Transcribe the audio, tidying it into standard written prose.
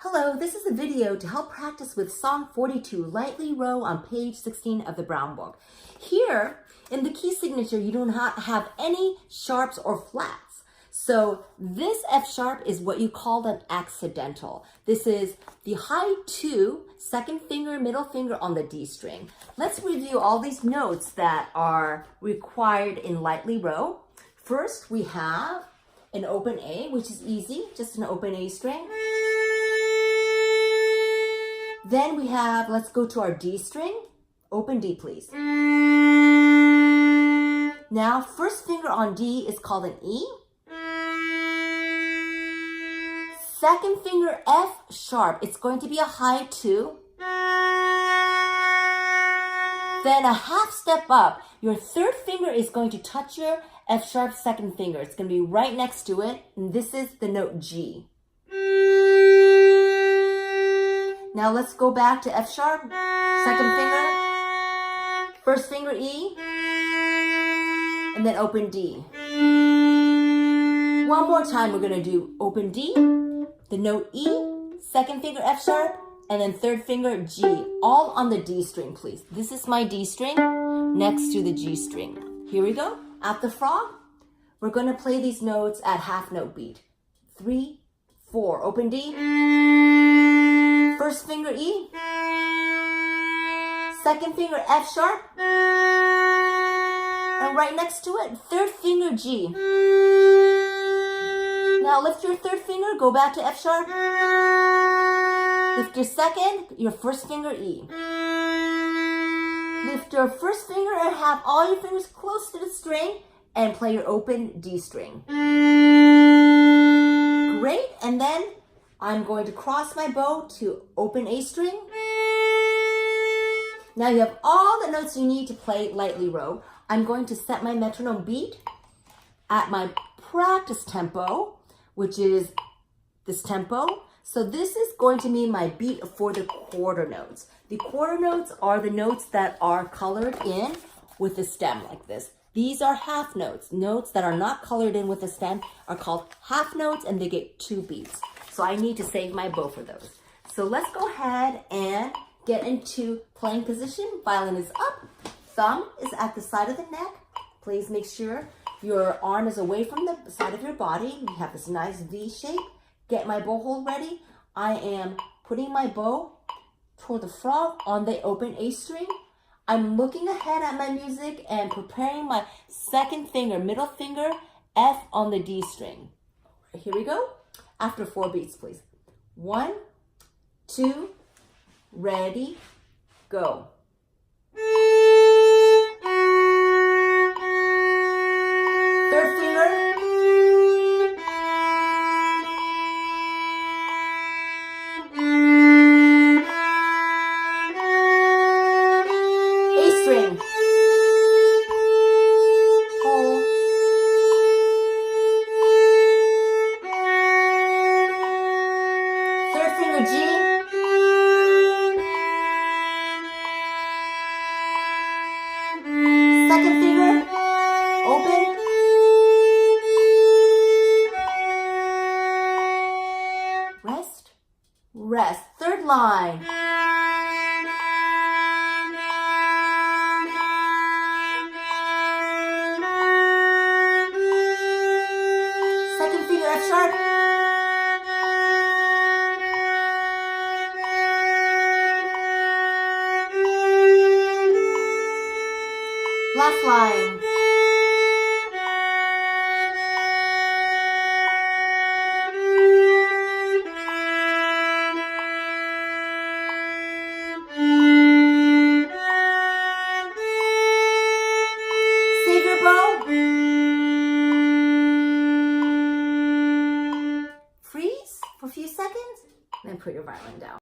Hello, this is a video to help practice with Song 42, Lightly Row on page 16 of the Brown Book. Here, in the key signature, you do not have any sharps or flats. So this F sharp is what you call an accidental. This is the high 2, second finger, middle finger on the D string. Let's review all these notes that are required in Lightly Row. First, we have an open A, which is easy, just an open A string. Then we have, let's go to our D string. Open D, please. Now, first finger on D is called an E. Second finger F sharp, it's going to be a high 2. Then a half step up, your third finger is going to touch your F sharp second finger. It's going to be right next to it, and this is the note G. Now let's go back to F sharp, second finger, first finger E, and then open D. One more time, we're going to do open D, the note E, second finger F sharp, and then third finger G, all on the D string, please. This is my D string next to the G string. Here we go. At the frog, we're going to play these notes at half note beat. 3, 4, open D. First finger E, second finger F sharp, and right next to it, third finger G. Now lift your third finger, go back to F sharp. Lift your second, your first finger E. Lift your first finger and have all your fingers close to the string and play your open D string. Great, and then I'm going to cross my bow to open A string. Now you have all the notes you need to play Lightly Row. I'm going to set my metronome beat at my practice tempo, which is this tempo. So this is going to be my beat for the quarter notes. The quarter notes are the notes that are colored in with the stem like this. These are half notes. Notes that are not colored in with the stem are called half notes, and they get 2 beats. So I need to save my bow for those. So let's go ahead and get into playing position. Violin is up, thumb is at the side of the neck. Please make sure your arm is away from the side of your body. You have this nice V shape. Get my bow hold ready. I am putting my bow toward the frog on the open A string. I'm looking ahead at my music and preparing my second finger, middle finger, F on the D string. Here we go. After 4 beats, please. 1, 2, ready, go. Third finger. A string. Hold. Third finger G. Second finger, open. Rest, rest. Third line. Second finger F sharp. Last line. Save your bow. Freeze for a few seconds, then put your violin down.